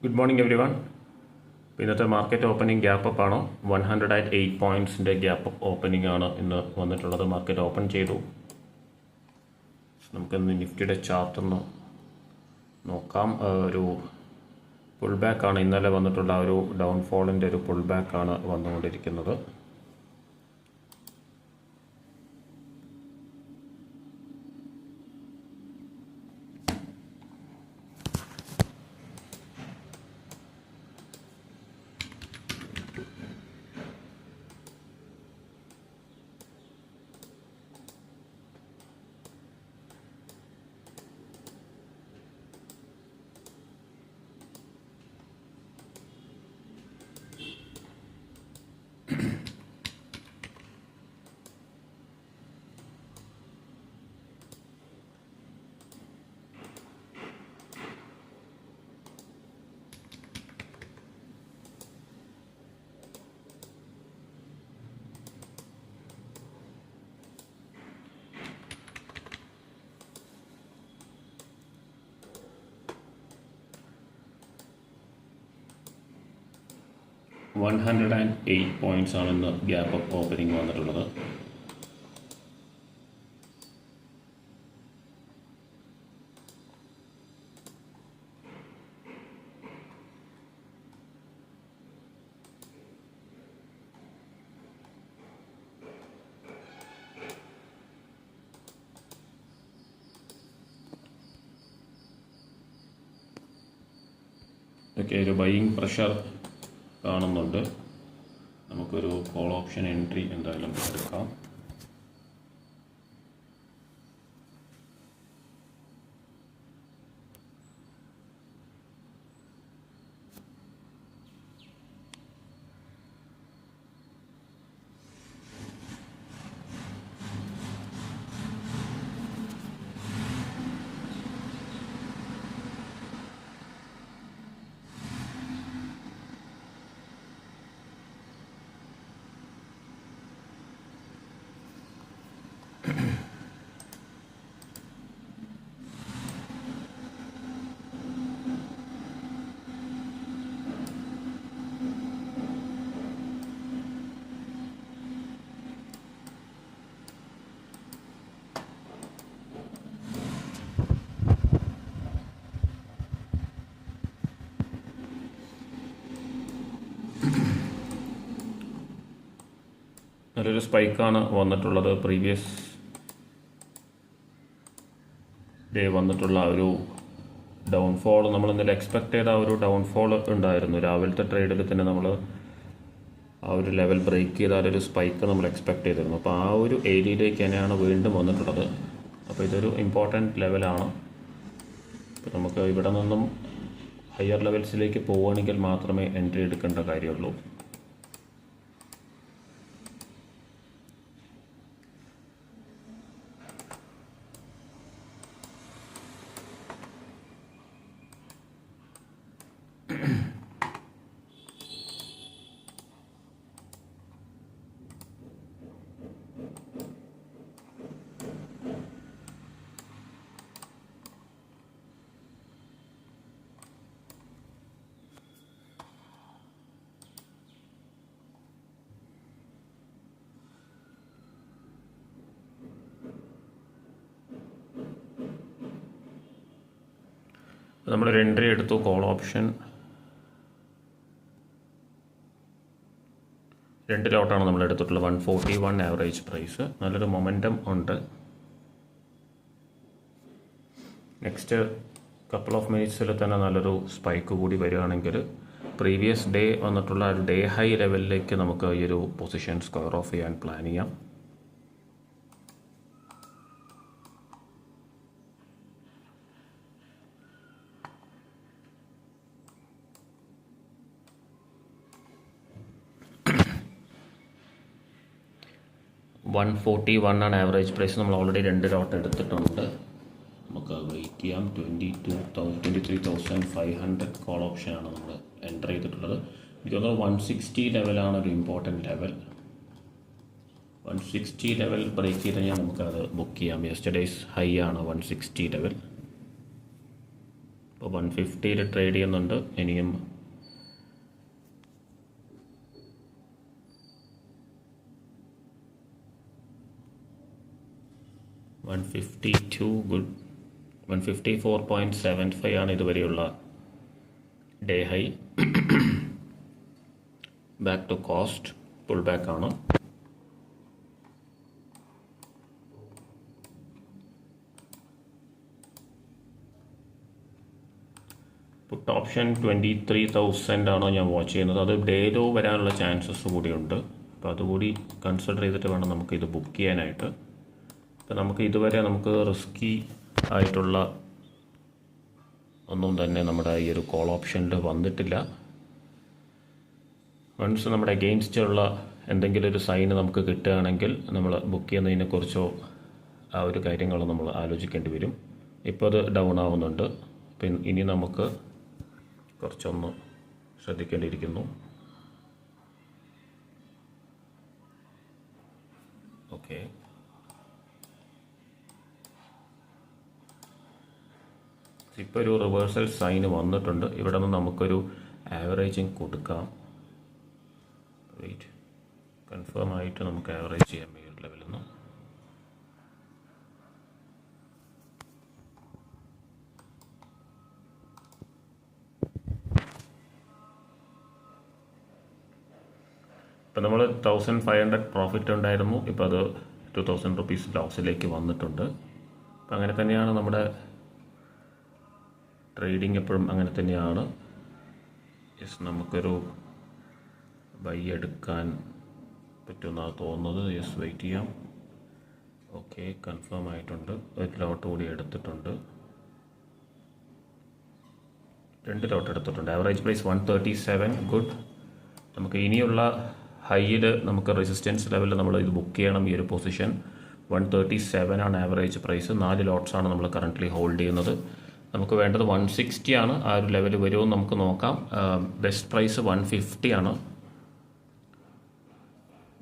Good morning every one. ഇന്നത്തെ market opening gap up ആണ്. 108 പോയിന്റ്സിൻ്റെ gap up opening ആണ് ഇന്ന് വന്നിട്ടുള്ളത്. മാർക്കറ്റ് ഓപ്പൺ ചെയ്തു. നമുക്കിന്ന് നിഫ്റ്റിയുടെ ചാർട്ട് ഒന്ന് നോക്കാം. ഒരു പുൾ ബാക്ക് ആണ് ഇന്നലെ വന്നിട്ടുള്ള ഒരു ഡൗൺഫോളിൻ്റെ ഒരു പുൾ ബാക്ക് ആണ് വന്നുകൊണ്ടിരിക്കുന്നത്. വൺ 108 പോയിന്റ്സ് ആണ് ഇന്ന് ഗ്യാപ്പ് അപ്പ് ഓപ്പണിംഗ് വന്നിട്ടുള്ളത്. ഓക്കെ, ഒരു ബൈയിങ് പ്രഷർ കാണുന്നുണ്ട്. നമുക്കൊരു കോൾ ഓപ്ഷൻ എൻട്രി എന്തായാലും എടുക്കാം. നല്ലൊരു സ്പൈക്കാണ് വന്നിട്ടുള്ളത്. പ്രീവിയസ് ഡേ വന്നിട്ടുള്ള ഒരു ഡൗൺഫോൾ നമ്മൾ ഇന്നലെ എക്സ്പെക്ട് ചെയ്ത ഒരു ഡൗൺഫോൾ ഉണ്ടായിരുന്നു. രാവിലത്തെ ട്രേഡിൽ തന്നെ നമ്മൾ ആ ഒരു ലെവൽ ബ്രേക്ക് ചെയ്താൽ ഒരു സ്പൈക്ക് നമ്മൾ എക്സ്പെക്ട് ചെയ്തിരുന്നു. അപ്പോൾ ആ ഒരു ഏരിയയിലേക്ക് തന്നെയാണ് വീണ്ടും വന്നിട്ടുള്ളത്. അപ്പോൾ ഇതൊരു ഇമ്പോർട്ടൻറ്റ് ലെവലാണ്. അപ്പോൾ നമുക്ക് ഇവിടെ നിന്നും ഹയർ ലെവൽസിലേക്ക് പോവുകയാണെങ്കിൽ മാത്രമേ എൻട്രി എടുക്കേണ്ട കാര്യമുള്ളൂ. നമ്മളൊരു എൻട്രി എടുത്തു. കോൾ ഓപ്ഷൻ 2 ലോട്ടാണ് നമ്മൾ എടുത്തിട്ടുള്ളത്. 141 ആവറേജ് പ്രൈസ്. നല്ലൊരു മൊമെൻറ്റം ഉണ്ട്. നെക്സ്റ്റ് കപ്പിൾ ഓഫ് മിനിറ്റ്സിൽ തന്നെ നല്ലൊരു സ്പൈക്ക് കൂടി വരികയാണെങ്കിൽ പ്രീവിയസ് ഡേ വന്നിട്ടുള്ള ഒരു ഡേ ഹൈ ലെവലിലേക്ക് നമുക്ക് ഈ ഒരു പൊസിഷൻ സ്ക്വയർ ഓഫ് ചെയ്യാൻ പ്ലാൻ ചെയ്യാം. $141 ആണ് ആവറേജ് പ്രൈസ്. നമ്മൾ ഓൾറെഡി 2 ലോട്ട് എടുത്തിട്ടുണ്ട്. നമുക്ക് വെയിറ്റ് ചെയ്യാം. 23,500 കോൾ ഓപ്ഷനാണ് നമ്മൾ എൻ്റർ ചെയ്തിട്ടുള്ളത്. എനിക്ക് തോന്നുന്നു 160 ലെവലാണ് ഒരു ഇമ്പോർട്ടൻറ്റ് ലെവൽ. 160 ലെവൽ ബ്രേക്ക് ചെയ്ത് കഴിഞ്ഞാൽ നമുക്കത് ബുക്ക് ചെയ്യാം. യെസ്റ്റർഡേയ്സ് ഹൈ ആണ് 160 ലെവൽ. ഇപ്പോൾ 150 ട്രേഡ് ചെയ്യുന്നുണ്ട്. ഇനിയും $152 ഗുഡ്. 154.75 ആണ് ഇതുവരെയുള്ള day high. Back to cost, pull back ആണ്. പുട്ട് ഓപ്ഷൻ 23,000 ആണ് ഞാൻ വാച്ച് ചെയ്യുന്നത്. അത് ഡേ ലോ വരാനുള്ള ചാൻസസ് കൂടിയുണ്ട്. അപ്പോൾ അതുകൂടി കൺസിഡർ ചെയ്തിട്ട് വേണം നമുക്ക് ഇത് ബുക്ക് ചെയ്യാനായിട്ട്. അപ്പോൾ നമുക്ക് ഇതുവരെ നമുക്ക് റിസ്കി ആയിട്ടുള്ള ഒന്നും തന്നെ നമ്മുടെ ഈ ഒരു കോൾ ഓപ്ഷനിൽ വന്നിട്ടില്ല. വൺസ് നമ്മുടെ അഗെയിൻസ്റ്റ് ഉള്ള എന്തെങ്കിലും ഒരു സൈന് നമുക്ക് കിട്ടുകയാണെങ്കിൽ നമ്മൾ ബുക്ക് ചെയ്യുന്നതിനെക്കുറിച്ചോ ആ ഒരു കാര്യങ്ങൾ നമ്മൾ ആലോചിക്കേണ്ടി വരും. ഇപ്പോൾ അത് ഡൗൺ ആവുന്നുണ്ട്. അപ്പം ഇനി നമുക്ക് കുറച്ചൊന്ന് ശ്രദ്ധിക്കേണ്ടിയിരിക്കുന്നു. ഓക്കെ, ഇപ്പോൾ ഒരു റിവേഴ്സൽ സൈന് വന്നിട്ടുണ്ട്. ഇവിടെ നിന്ന് നമുക്കൊരു ആവറേജിങ് കൊടുക്കാം. വെയിറ്റ്, കൺഫേം ആയിട്ട് നമുക്ക് ആവറേജ് ചെയ്യാം ഈ ഒരു ലെവലിൽ നിന്ന്. ഇപ്പം നമ്മൾ 1500 പ്രോഫിറ്റ് ഉണ്ടായിരുന്നു. ഇപ്പോൾ അത് 2000 റുപ്പീസ് ലോസിലേക്ക് വന്നിട്ടുണ്ട്. അപ്പം അങ്ങനെ തന്നെയാണ് നമ്മുടെ ട്രേഡിങ്, എപ്പോഴും അങ്ങനെ തന്നെയാണ്. യെസ്, നമുക്കൊരു ബൈ എടുക്കാൻ പറ്റുമെന്നാണ് തോന്നുന്നത്. യെസ്, വെയിറ്റ് ചെയ്യാം. ഓക്കെ, കൺഫേം ആയിട്ടുണ്ട്. ഒരു ലോട്ട് കൂടി എടുത്തിട്ടുണ്ട്. 2 ലോട്ട് എടുത്തിട്ടുണ്ട്. Average price 137 good. നമുക്ക് ഇനിയുള്ള ഹൈയിൽ നമുക്ക് റെസിസ്റ്റൻസ് ലെവലിൽ നമ്മൾ ഇത് ബുക്ക് ചെയ്യണം. ഈ ഒരു പൊസിഷൻ 137 ആണ് ആവറേജ് പ്രൈസ്. 4 ലോട്ട്സാണ് നമ്മൾ കറൻ്റ്ലി ഹോൾഡ് ചെയ്യുന്നത്. നമുക്ക് വേണ്ടത് 160 ആണ്. ആ ഒരു ലെവൽ വരുമോ നമുക്ക് നോക്കാം. ബെസ്റ്റ് പ്രൈസ് 150 ആണ്.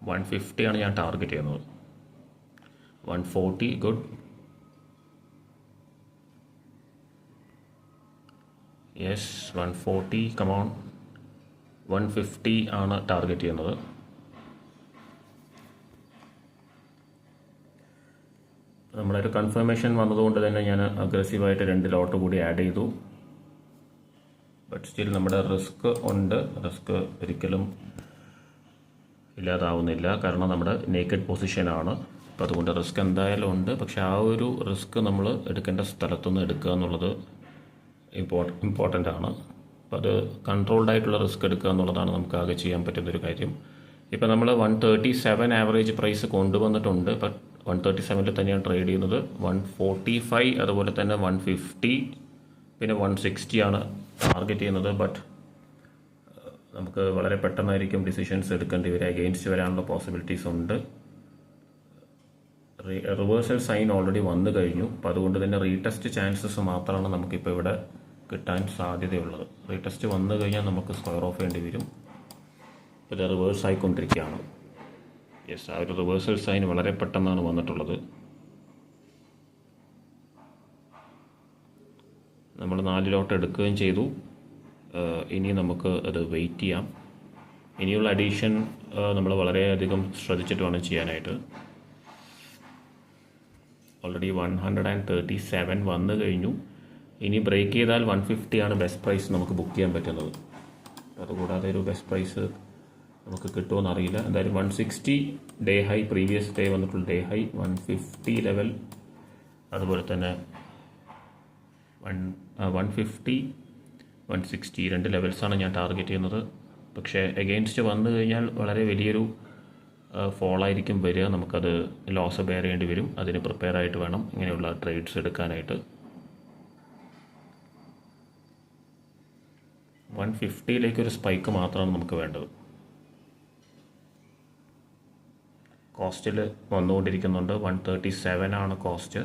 150 ആണ് ഞാൻ ടാർഗറ്റ് ചെയ്യുന്നത്. 140 ഗുഡ്. Yes, 140 come on. 150 ആണ് ടാർഗറ്റ് ചെയ്യുന്നത്. നമ്മുടെ ഒരു കൺഫർമേഷൻ വന്നതുകൊണ്ട് തന്നെ ഞാൻ അഗ്രസീവായിട്ട് 2 ലോട്ട് കൂടി ആഡ് ചെയ്തു. ബട്ട് സ്റ്റിൽ നമ്മുടെ റിസ്ക് ഉണ്ട്. റിസ്ക് ഒരിക്കലും ഇല്ലാതാവുന്നില്ല. കാരണം നമ്മുടെ നേക്കഡ് പൊസിഷനാണ്. അപ്പോൾ അതുകൊണ്ട് റിസ്ക് എന്തായാലും ഉണ്ട്. പക്ഷെ ആ ഒരു റിസ്ക് നമ്മൾ എടുക്കേണ്ട സ്ഥലത്തുനിന്ന് എടുക്കുക എന്നുള്ളത് ഇമ്പോർട്ടൻ്റ് ആണ്. അപ്പോൾ അത് കൺട്രോൾഡ് ആയിട്ടുള്ള റിസ്ക് എടുക്കുക എന്നുള്ളതാണ് നമുക്ക് ആകെ ചെയ്യാൻ പറ്റുന്നൊരു കാര്യം. ഇപ്പോൾ നമ്മൾ 137 ആവറേജ് പ്രൈസ് കൊണ്ടുവന്നിട്ടുണ്ട്. ബട്ട് 137 തന്നെയാണ് ട്രേഡ് ചെയ്യുന്നത്. 145, അതുപോലെ തന്നെ 150, പിന്നെ 160 ആണ് ടാർഗറ്റ് ചെയ്യുന്നത്. ബട്ട് നമുക്ക് വളരെ പെട്ടെന്നായിരിക്കും ഡിസിഷൻസ് എടുക്കേണ്ടി വരിക. അഗെയിൻസ്റ്റ് വരാനുള്ള പോസിബിലിറ്റീസ് ഉണ്ട്. റിവേഴ്സൽ സൈൻ ഓൾറെഡി വന്നു കഴിഞ്ഞു. അപ്പോൾ അതുകൊണ്ട് തന്നെ റീടെസ്റ്റ് ചാൻസസ് മാത്രമാണ് നമുക്കിപ്പോൾ ഇവിടെ കിട്ടാൻ സാധ്യതയുള്ളത്. റീടെസ്റ്റ് വന്നു കഴിഞ്ഞാൽ നമുക്ക് സ്ക്വയർ ഓഫ് ചെയ്യേണ്ടി വരും. ഇപ്പോൾ ഇത് റിവേഴ്സ് ആയിക്കൊണ്ടിരിക്കുകയാണ്. യെസ്, ആ ഒരു റിവേഴ്സൽ സൈൻ വളരെ പെട്ടെന്നാണ് വന്നിട്ടുള്ളത്. നമ്മൾ 4 ലോട്ട് എടുക്കുകയും ചെയ്തു. ഇനി നമുക്ക് അത് വെയിറ്റ് ചെയ്യാം. ഇനിയുള്ള അഡീഷൻ നമ്മൾ വളരെയധികം ശ്രദ്ധിച്ചിട്ട് വേണം ചെയ്യാനായിട്ട്. ഓൾറെഡി 137 വന്നു കഴിഞ്ഞു. ഇനി ബ്രേക്ക് ചെയ്താൽ 150 ആണ് ബെസ്റ്റ് പ്രൈസ് നമുക്ക് ബുക്ക് ചെയ്യാൻ പറ്റുന്നത്. അതുകൂടാതെ ഒരു ബെസ്റ്റ് പ്രൈസ് നമുക്ക് കിട്ടുമെന്ന് അറിയില്ല. എന്തായാലും 160 ഡേ ഹൈ, പ്രീവിയസ് ഡേ വന്നിട്ടുള്ള ഡേ ഹൈ 150 ലെവൽ, അതുപോലെ തന്നെ 150, 160 2 ലെവൽസാണ് ഞാൻ ടാർഗറ്റ് ചെയ്യുന്നത്. പക്ഷേ എഗെയിൻസ്റ്റ് വന്നു കഴിഞ്ഞാൽ വളരെ വലിയൊരു ഫോളായിരിക്കും വരിക. നമുക്കത് ലോസ് ബെയർ ചെയ്യേണ്ടി വരും. അതിന് പ്രിപ്പയർ ആയിട്ട് വേണം ഇങ്ങനെയുള്ള ട്രേഡ്സ് എടുക്കാനായിട്ട്. 150ലേക്കൊരു സ്പൈക്ക് മാത്രമാണ് നമുക്ക് വേണ്ടത്. കോസ്റ്റിൽ വന്നുകൊണ്ടിരിക്കുന്നുണ്ട്. 137 ആണ് കോസ്റ്റ്.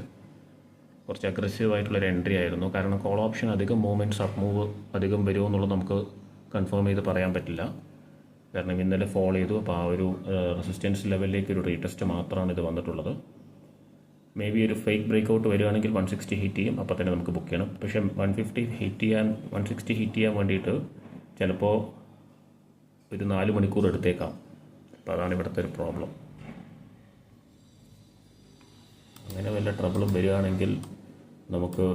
കുറച്ച് അഗ്രസീവായിട്ടുള്ളൊരു എൻട്രി ആയിരുന്നു. കാരണം കോൾ ഓപ്ഷൻ അധികം മൂവ്മെൻറ്റ്സ് അപ്പ് മൂവ് അധികം വരുമോ എന്നുള്ളത് നമുക്ക് കൺഫേം ചെയ്ത് പറയാൻ പറ്റില്ല. കാരണം ഇന്നലെ ഫോൾ ചെയ്തു. അപ്പോൾ ആ ഒരു റെസിസ്റ്റൻസ് ലെവലിലേക്ക് ഒരു റീടെസ്റ്റ് മാത്രമാണ് ഇത് വന്നിട്ടുള്ളത്. മേ ബി ഒരു ഫേക്ക് ബ്രേക്ക് വരികയാണെങ്കിൽ 160 ഹിറ്റ് ചെയ്യും, അപ്പോൾ തന്നെ നമുക്ക് ബുക്ക് ചെയ്യണം. പക്ഷേ 160 ഹിറ്റ് ചെയ്യാൻ വേണ്ടിയിട്ട് ചിലപ്പോൾ ഒരു 4 മണിക്കൂർ എടുത്തേക്കാം. അപ്പോൾ അതാണ് ഇവിടുത്തെ ഒരു പ്രോബ്ലം. അങ്ങനെ വല്ല ട്രബിളും വരികയാണെങ്കിൽ നമുക്ക്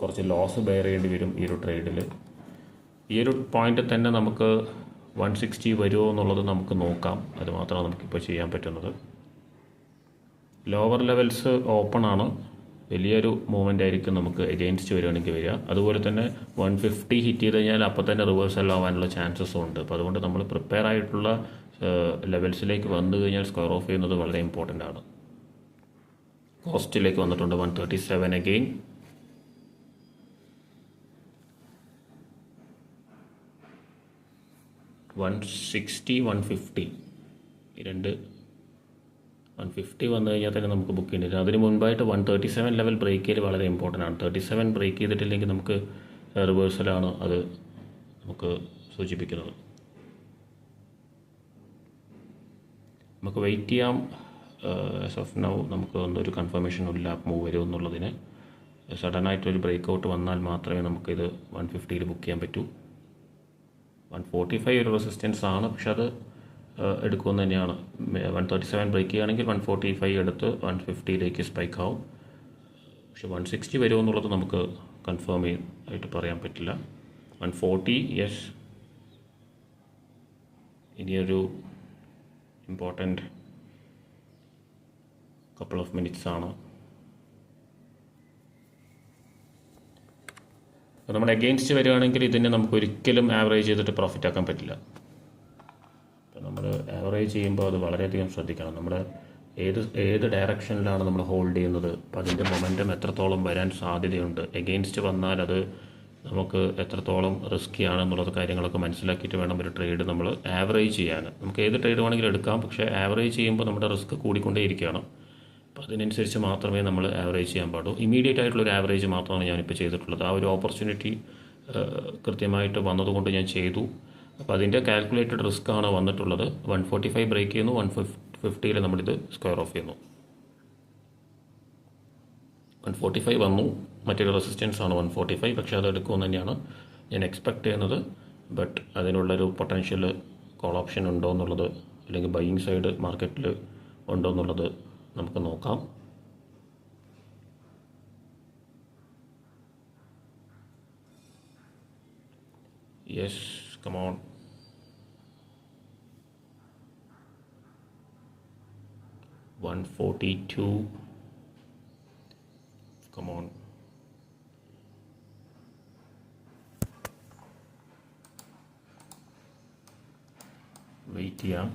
കുറച്ച് ലോസ് ബെയർ ചെയ്യേണ്ടി വരും ഈ ഒരു ട്രേഡിൽ. ഈ ഒരു പോയിന്റിൽ തന്നെ നമുക്ക് 160 വരുമോ എന്നുള്ളത് നമുക്ക് നോക്കാം. അത് മാത്രമാണ് നമുക്കിപ്പോൾ ചെയ്യാൻ പറ്റുന്നത്. ലോവർ ലെവൽസ് ഓപ്പൺ ആണ്, വലിയൊരു മൂവ്മെൻ്റ് ആയിരിക്കും നമുക്ക് എഗെയിൻസ്റ്റ് വരികയാണെങ്കിൽ വരിക. അതുപോലെ തന്നെ 150 ഹിറ്റ് ചെയ്ത് കഴിഞ്ഞാൽ അപ്പോൾ തന്നെ റിവേഴ്സൽ ആവാനുള്ള ചാൻസസും ഉണ്ട്. അപ്പോൾ അതുകൊണ്ട് നമ്മൾ പ്രിപ്പയർ ആയിട്ടുള്ള ലെവൽസിലേക്ക് വന്നു കഴിഞ്ഞാൽ സ്ക്വയർ ഓഫ് ചെയ്യുന്നത് വളരെ ഇമ്പോർട്ടൻ്റ് ആണ്. കോസ്റ്റിലേക്ക് വന്നിട്ടുണ്ട് 137 അഗെയിൻ. $160, $150 ഈ രണ്ട് 150 വന്നു കഴിഞ്ഞാൽ തന്നെ നമുക്ക് ബുക്ക് ചെയ്യേണ്ടി വരും. അതിന് മുൻപായിട്ട് 137 ലെവൽ ബ്രേക്ക് ചെയ്ത് വളരെ ഇമ്പോർട്ടൻ്റ് ആണ്. 37 ബ്രേക്ക് ചെയ്തിട്ടില്ലെങ്കിൽ നമുക്ക് റിവേഴ്സലാണ് അത് നമുക്ക് സൂചിപ്പിക്കുന്നത്. നമുക്ക് വെയിറ്റ് ചെയ്യാം. ആസ് ഓഫ് നൗ നമുക്ക് ഒന്നൊരു കൺഫർമേഷൻ ഇല്ല മൂവ് വരും എന്നുള്ളതിന്. സഡനായിട്ടൊരു ബ്രേക്ക് ഔട്ട് വന്നാൽ മാത്രമേ നമുക്കിത് 150 ബുക്ക് ചെയ്യാൻ പറ്റൂ. 145 ഒരു റെസിസ്റ്റൻസ് ആണ്, പക്ഷെ അത് എടുക്കുമെന്ന് തന്നെയാണ്. 137 ബ്രേക്ക് ചെയ്യുകയാണെങ്കിൽ 145 എടുത്ത് 150 സ്പൈക്ക് ആവും. പക്ഷെ 160 വരുമോ എന്നുള്ളത് നമുക്ക് കൺഫേം ആയിട്ട് പറയാൻ പറ്റില്ല. 140 യെസ്. ഇനിയൊരു ഇമ്പോർട്ടൻ്റ് കപ്പിൾ ഓഫ് മിനിറ്റ്സ് ആണ്. അപ്പോൾ നമ്മൾ എഗെയിൻസ്റ്റ് വരികയാണെങ്കിൽ ഇതിനെ നമുക്ക് ഒരിക്കലും ആവറേജ് ചെയ്തിട്ട് പ്രോഫിറ്റ് ആക്കാൻ പറ്റില്ല. അപ്പോൾ നമ്മൾ ആവറേജ് ചെയ്യുമ്പോൾ അത് വളരെയധികം ശ്രദ്ധിക്കണം. നമ്മൾ ഏത് ഡയറക്ഷനിലാണ് നമ്മൾ ഹോൾഡ് ചെയ്യുന്നത്, അപ്പോൾ അതിൻ്റെ മൊമെൻറ്റം എത്രത്തോളം വരാൻ സാധ്യതയുണ്ട്, എഗെയിൻസ്റ്റ് വന്നാൽ അത് നമുക്ക് എത്രത്തോളം റിസ്കി ആണെന്നുള്ളത് കാര്യങ്ങളൊക്കെ മനസ്സിലാക്കിയിട്ട് വേണം ഒരു ട്രേഡ് നമ്മൾ ആവറേജ് ചെയ്യാൻ. നമുക്ക് ഏത് ട്രേഡ് വേണമെങ്കിലും എടുക്കാം, പക്ഷേ ആവറേജ് ചെയ്യുമ്പോൾ നമ്മുടെ റിസ്ക് കൂടിക്കൊണ്ടേയിരിക്കുകയാണ്. അപ്പോൾ അതിനനുസരിച്ച് മാത്രമേ നമ്മൾ ആവറേജ് ചെയ്യാൻ പാടൂ. ഇമീഡിയറ്റ് ആയിട്ടുള്ളൊരു ആവറേജ് മാത്രമാണ് ഞാനിപ്പോൾ ചെയ്തിട്ടുള്ളത്. ആ ഒരു ഓപ്പർച്യൂണിറ്റി കൃത്യമായിട്ട് വന്നതുകൊണ്ട് ഞാൻ ചെയ്തു. അപ്പോൾ അതിൻ്റെ കാൽക്കുലേറ്റഡ് റിസ്ക് ആണ് വന്നിട്ടുള്ളത്. 145 ബ്രേക്ക് ചെയ്യുന്നു, 150 നമ്മളിത് സ്ക്വയർ ഓഫ് ചെയ്യുന്നു. 145 വന്നു, മറ്റൊരു റെസിസ്റ്റൻസ് ആണ് 145, പക്ഷേ അത് എടുക്കുമെന്ന് തന്നെയാണ് ഞാൻ എക്സ്പെക്റ്റ് ചെയ്യുന്നത്. ബട്ട് അതിനുള്ളൊരു പൊട്ടൻഷ്യൽ കോൾ ഓപ്ഷൻ ഉണ്ടോ എന്നുള്ളത്, അല്ലെങ്കിൽ ബൈയിങ് സൈഡ് മാർക്കറ്റിൽ ഉണ്ടോ എന്നുള്ളത് നമുക്ക് നോക്കാം. Yes, come on. $142, come on. Wait ചെയ്യാം.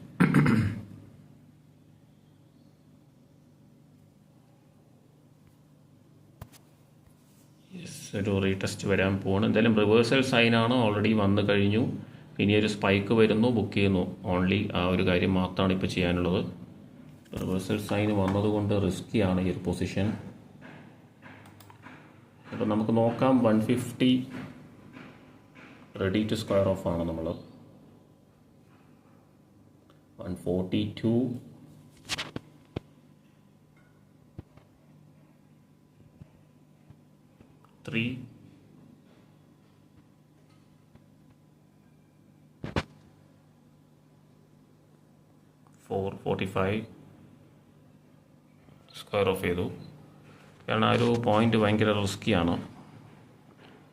ഒരു റീടെസ്റ്റ് വരാൻ പോവാണ്. എന്തായാലും റിവേഴ്സൽ സൈനാണ്, ഓൾറെഡി വന്നു കഴിഞ്ഞു. ഇനിയൊരു സ്പൈക്ക് വരുന്നു, ബുക്ക് ചെയ്യുന്നു. ഓൺലി ആ ഒരു കാര്യം മാത്രമാണ് ഇപ്പോൾ ചെയ്യാനുള്ളത്. റിവേഴ്സൽ സൈൻ വന്നതുകൊണ്ട് റിസ്ക്കിയാണ് ഈ ഒരു പൊസിഷൻ. അപ്പോൾ നമുക്ക് നോക്കാം. 150 റെഡി ടു സ്ക്വയർ ഓഫ് ആണ് നമ്മൾ. 142, 3, 445 സ്ക്വയർ ഓഫ് ചെയ്തു. കാരണം ആ ഒരു പോയിന്റ് ഭയങ്കര റിസ്ക്കിയാണ്.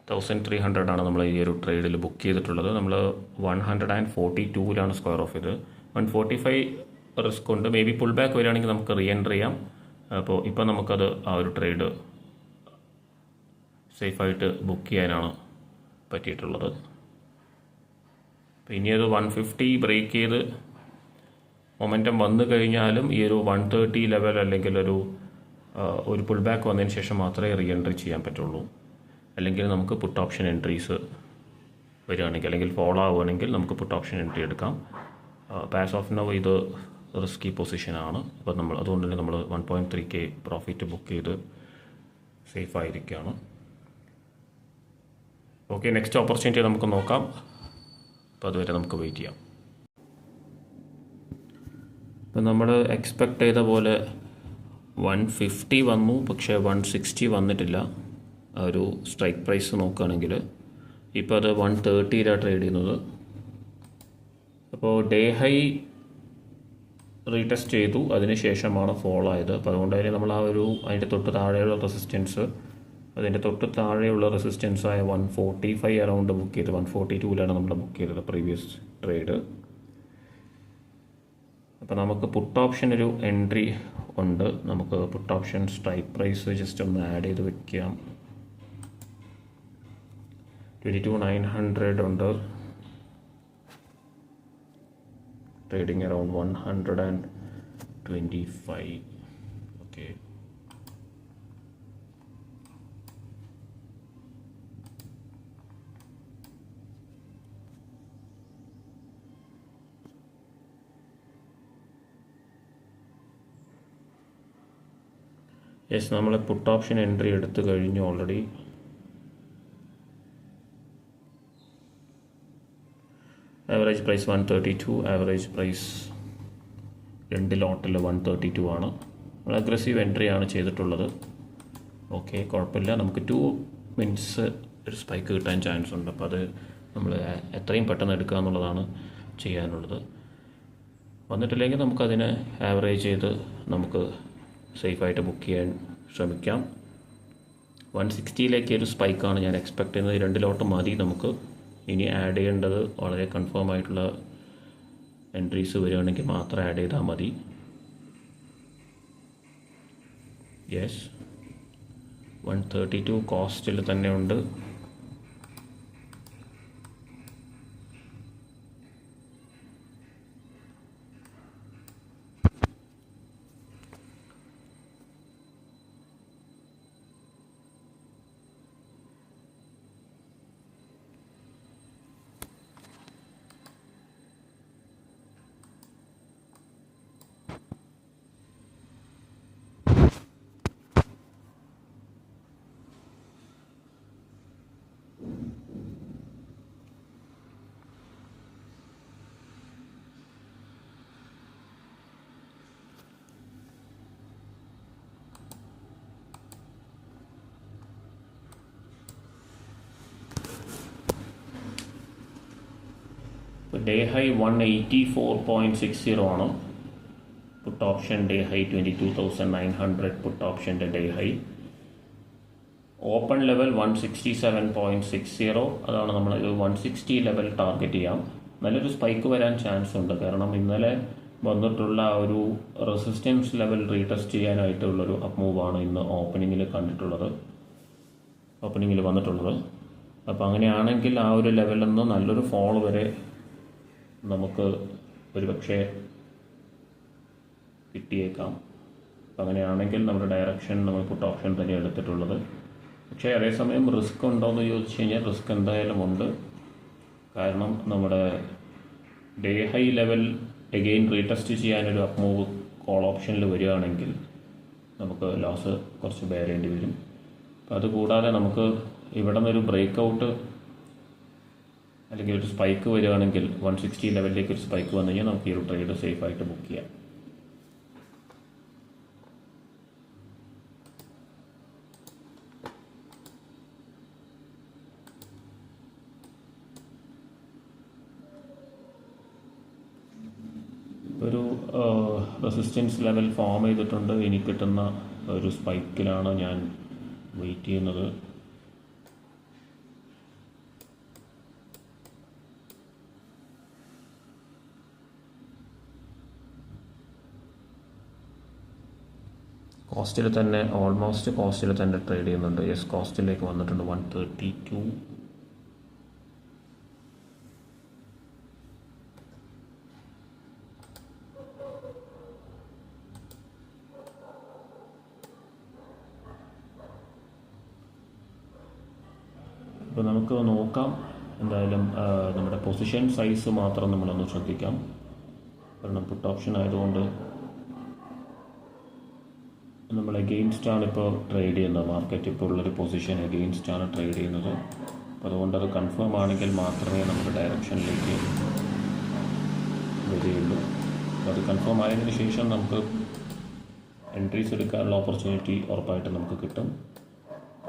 1300 ആണ് നമ്മൾ ഈ ഒരു ട്രേഡിൽ ബുക്ക് ചെയ്തിട്ടുള്ളത്. നമ്മൾ 142 സ്ക്വയർ ഓഫ് ചെയ്ത് 145 റിസ്ക് ഉണ്ട്. മേ ബി പുൾ ബാക്ക് വരികയാണെങ്കിൽ നമുക്ക് റീ എൻട്രി ചെയ്യാം. അപ്പോൾ ഇപ്പോൾ നമുക്കത് ആ ഒരു ട്രേഡ് സേഫായിട്ട് ബുക്ക് ചെയ്യാനാണ് പറ്റിയിട്ടുള്ളത്. അപ്പോൾ ഇനിയത് 150 ബ്രേക്ക് ചെയ്ത് മൊമെൻറ്റം വന്നു കഴിഞ്ഞാലും ഈ ഒരു 130 ലെവൽ അല്ലെങ്കിൽ ഒരു പുൾ ബാക്ക് വന്നതിന് ശേഷം മാത്രമേ റീ എൻട്രി ചെയ്യാൻ പറ്റുള്ളൂ. അല്ലെങ്കിൽ നമുക്ക് പുട്ട് ഓപ്ഷൻ എൻട്രീസ് വരികയാണെങ്കിൽ, അല്ലെങ്കിൽ ഫോളോ ആവുകയാണെങ്കിൽ നമുക്ക് പുട്ട് ഓപ്ഷൻ എൻട്രി എടുക്കാം. പാസ് ഓഫ് നൗ ഇത് റിസ്കി പൊസിഷനാണ്. അപ്പോൾ അതുകൊണ്ട് തന്നെ നമ്മൾ 1.3K പ്രോഫിറ്റ് ബുക്ക് ചെയ്ത് സേഫ് ആയിരിക്കുകയാണ്. ഓക്കെ, നെക്സ്റ്റ് ഓപ്പർച്യൂണിറ്റി നമുക്ക് നോക്കാം. അപ്പോൾ അതുവരെ നമുക്ക് വെയിറ്റ് ചെയ്യാം. ഇപ്പം നമ്മൾ എക്സ്പെക്റ്റ് ചെയ്ത പോലെ 150 വന്നു, പക്ഷേ 160 വന്നിട്ടില്ല. ആ ഒരു സ്ട്രൈക്ക് പ്രൈസ് നോക്കുകയാണെങ്കിൽ ഇപ്പോൾ അത് 130 ട്രേഡ് ചെയ്യുന്നത്. അപ്പോൾ ഡേ ഹൈ റീടെസ്റ്റ് ചെയ്തു, അതിനുശേഷമാണ് ഫോൾ ആയത്. അപ്പോൾ അതുകൊണ്ട് തന്നെ നമ്മൾ ആ ഒരു അതിൻ്റെ തൊട്ട് താഴെയുള്ള റെസിസ്റ്റൻസ്, അതിൻ്റെ തൊട്ട് താഴെയുള്ള റെസിസ്റ്റൻസായ 145 അറൗണ്ട് ബുക്ക് ചെയ്ത് 142 നമ്മൾ ബുക്ക് ചെയ്തത് പ്രീവിയസ് ട്രേഡ്. അപ്പോൾ നമുക്ക് പുട്ട് ഓപ്ഷൻ ഒരു എൻട്രി ഉണ്ട്. നമുക്ക് put option strike price just ഒന്ന് ആഡ് ചെയ്ത് വെക്കാം. 22,900 ഉണ്ട്. Trading around 125. ഓക്കെ, യെസ്, നമ്മൾ പുട്ട് ഓപ്ഷൻ എൻട്രി എടുത്തു കഴിഞ്ഞു already. Average price 132, average price 2 ലോട്ടിൽ 132 ആണ്. നമ്മൾ അഗ്രസീവ് എൻട്രി ആണ് ചെയ്തിട്ടുള്ളത്. ഓക്കെ, കുഴപ്പമില്ല. നമുക്ക് 2 മിനിറ്റ്സ് ഒരു സ്പൈക്ക് കിട്ടാൻ ചാൻസ് ഉണ്ട്. അപ്പോൾ അത് നമ്മൾ എത്രയും പെട്ടെന്ന് എടുക്കുക എന്നുള്ളതാണ് ചെയ്യാനുള്ളത്. വന്നിട്ടില്ലെങ്കിൽ നമുക്കതിനെ ആവറേജ് ചെയ്ത് നമുക്ക് സേഫായിട്ട് ബുക്ക് ചെയ്യാൻ ശ്രമിക്കാം. 160 ഒരു സ്പൈക്കാണ് ഞാൻ എക്സ്പെക്ട് ചെയ്യുന്നത്. 2 ലോട്ട് മതി നമുക്ക്. ഇനി ആഡ് ചെയ്യേണ്ടത് വളരെ കൺഫേം ആയിട്ടുള്ള എൻട്രീസ് വരികയാണെങ്കിൽ മാത്രം ആഡ് ചെയ്താൽ മതി. യെസ്, 132 കോസ്റ്റിൽ തന്നെ ഉണ്ട്. ഡേ ഹൈ 184.60 ആണ്. Put option day high 22,900 put ഓപ്ഷൻ്റെ ഡേ ഹൈ. Open level 167.60. അതാണ് നമ്മൾ 160 ലെവൽ ടാർഗറ്റ് ചെയ്യാം. നല്ലൊരു സ്പൈക്ക് വരാൻ ചാൻസ് ഉണ്ട്. കാരണം ഇന്നലെ വന്നിട്ടുള്ള ഒരു റെസിസ്റ്റൻസ് ലെവൽ റീടെസ്റ്റ് ചെയ്യാനായിട്ടുള്ളൊരു അപ്പ് മൂവാണ് ഇന്ന് ഓപ്പണിങ്ങിൽ വന്നിട്ടുള്ളത്. അപ്പോൾ അങ്ങനെയാണെങ്കിൽ ആ ഒരു ലെവലിൽ നിന്ന് നല്ലൊരു ഫോൾ വരെ നമുക്ക് ഒരുപക്ഷെ കിട്ടിയേക്കാം. അപ്പം അങ്ങനെയാണെങ്കിൽ നമ്മുടെ ഡയറക്ഷൻ നമ്മൾ പുട്ട് ഓപ്ഷൻ തന്നെ എടുത്തിട്ടുള്ളത്. പക്ഷേ അതേസമയം റിസ്ക് ഉണ്ടോയെന്ന് ചോദിച്ചു കഴിഞ്ഞാൽ റിസ്ക് എന്തായാലും ഉണ്ട്. കാരണം നമ്മുടെ day high level again retest ചെയ്യാനൊരു അപ്പ് മൂവ് കോൾ ഓപ്ഷനിൽ വരികയാണെങ്കിൽ നമുക്ക് ലോസ് കുറച്ച് ബെയർ ചെയ്യേണ്ടി വരും. അപ്പം അതുകൂടാതെ നമുക്ക് ഇവിടെ നിന്നൊരു ബ്രേക്ക് ഔട്ട് അല്ലെങ്കിൽ ഒരു സ്പൈക്ക് വരികയാണെങ്കിൽ 160 ലെവലിലേക്ക് ഒരു സ്പൈക്ക് വന്നു കഴിഞ്ഞാൽ നമുക്ക് ഈ ഒരു ട്രേഡ് സേഫായിട്ട് ബുക്ക് ചെയ്യാം. ഒരു റെസിസ്റ്റൻസ് ലെവൽ ഫോം ചെയ്തിട്ടുണ്ട്. ഇനി കിട്ടുന്ന ഒരു സ്പൈക്കിലാണ് ഞാൻ വെയിറ്റ് ചെയ്യുന്നത്. കോസ്റ്റിൽ തന്നെ ഓൾമോസ്റ്റ് കോസ്റ്റിൽ തന്നെ ട്രേഡ് ചെയ്യുന്നുണ്ട്. യെസ്, കോസ്റ്റിലേക്ക് വന്നിട്ടുണ്ട് 132. ഇപ്പോൾ നമുക്ക് നോക്കാം. എന്തായാലും നമ്മുടെ പൊസിഷൻ സൈസ് മാത്രം നമ്മളൊന്ന് ശ്രദ്ധിക്കാം. കാരണം പുട്ട് ഓപ്ഷൻ ആയതുകൊണ്ട് നമ്മൾ എഗെയിൻസ്റ്റാണ് ഇപ്പോൾ ട്രേഡ് ചെയ്യുന്നത്. മാർക്കറ്റ് ഇപ്പോൾ ഉള്ളൊരു പൊസിഷൻ എഗെയിൻസ്റ്റാണ് ട്രേഡ് ചെയ്യുന്നത്. അപ്പോൾ അതുകൊണ്ട് അത് കൺഫേം ആണെങ്കിൽ മാത്രമേ നമ്മുടെ ഡയറക്ഷനിലേക്ക് വരികയുള്ളൂ. അപ്പോൾ അത് കൺഫേം ആയതിനു ശേഷം നമുക്ക് എൻട്രീസ് എടുക്കാനുള്ള ഓപ്പർച്യൂണിറ്റി ഉറപ്പായിട്ടും നമുക്ക് കിട്ടും.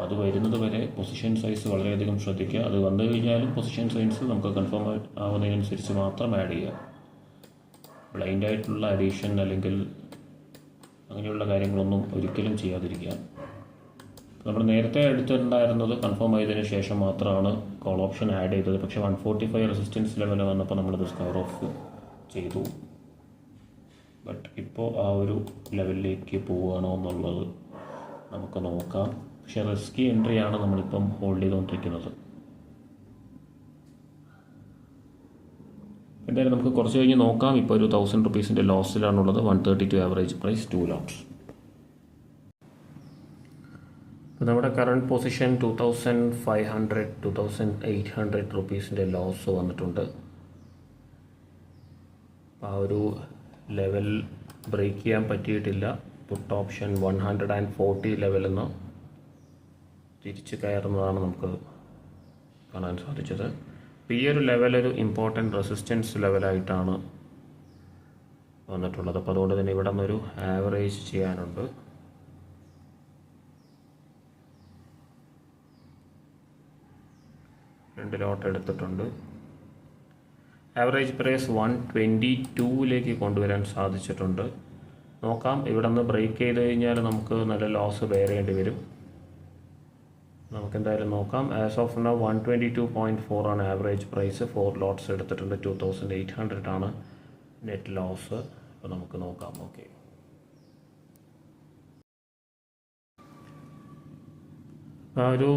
അത് വരുന്നത് വരെ പൊസിഷൻ സൈസ് വളരെയധികം ശ്രദ്ധിക്കുക. അത് വന്നു കഴിഞ്ഞാലും പൊസിഷൻ സൈസ് നമുക്ക് കൺഫേം ആവുന്നതിനനുസരിച്ച് മാത്രം ആഡ് ചെയ്യുക. ബ്ലൈൻഡായിട്ടുള്ള അഡീഷൻ അല്ലെങ്കിൽ അങ്ങനെയുള്ള കാര്യങ്ങളൊന്നും ഒരിക്കലും ചെയ്യാതിരിക്കുക. നമ്മൾ നേരത്തെ എടുത്തിട്ടുണ്ടായിരുന്നത് കൺഫേം ആയതിനു ശേഷം മാത്രമാണ് കോൾ ഓപ്ഷൻ ആഡ് ചെയ്തത്. പക്ഷേ 145 റെസിസ്റ്റൻസ് ലെവൽ വന്നപ്പോൾ നമ്മളത് സ്ക്വയർ ഓഫ് ചെയ്തു. ബട്ട് ഇപ്പോൾ ആ ഒരു ലെവലിലേക്ക് പോവുകയാണോ എന്നുള്ളത് നമുക്ക് നോക്കാം. പക്ഷേ റിസ്കി എൻട്രിയാണ് നമ്മളിപ്പം ഹോൾഡ് ചെയ്തുകൊണ്ടിരിക്കുന്നത്. എന്തായാലും നമുക്ക് കുറച്ച് കഴിഞ്ഞ് നോക്കാം. ഇപ്പോൾ ഒരു 1000 റുപ്പീസിൻ്റെ ലോസിലാണുള്ളത്. 132 ആവറേജ് പ്രൈസ്, 2 ലോട്ട്സ്. ഇപ്പോൾ നമ്മുടെ കറണ്ട് പൊസിഷൻ 2500-2800 റുപ്പീസിൻ്റെ ലോസ് വന്നിട്ടുണ്ട്. ആ ഒരു ലെവൽ ബ്രേക്ക് ചെയ്യാൻ പറ്റിയിട്ടില്ല. പുട്ട് ഓപ്ഷൻ 140 ലെവലിൽ നിന്ന് തിരിച്ച് കയറുന്നതാണ് നമുക്ക് കാണാൻ സാധിച്ചത്. ഈ ഒരു ലെവൽ ഒരു ഇമ്പോർട്ടൻറ്റ് റെസിസ്റ്റൻസ് ലെവലായിട്ടാണ് വന്നിട്ടുള്ളത്. അപ്പോൾ അതുകൊണ്ട് തന്നെ ഇവിടെ നിന്നൊരു ആവറേജ് ചെയ്യാനുണ്ട്. രണ്ട് ലോട്ട് എടുത്തിട്ടുണ്ട്. ആവറേജ് പ്രൈസ് 122ലേക്ക് കൊണ്ടുവരാൻ സാധിച്ചിട്ടുണ്ട്. നോക്കാം. ഇവിടെ നിന്ന് ബ്രേക്ക് ചെയ്ത് കഴിഞ്ഞാൽ നമുക്ക് നല്ല ലോസ് ബെയർ ചെയ്യേണ്ടി വരും. നമുക്കെന്തായാലും നോക്കാം. ആസ് ഓഫ് നൗ 122.4 ആണ് ആവറേജ് പ്രൈസ്. 4 ലോട്ട്സ് എടുത്തിട്ടുണ്ട്. 2800 ആണ് നെറ്റ് ലോസ്. അപ്പോൾ നമുക്ക് നോക്കാം. ഓക്കെ, ആ ഒരു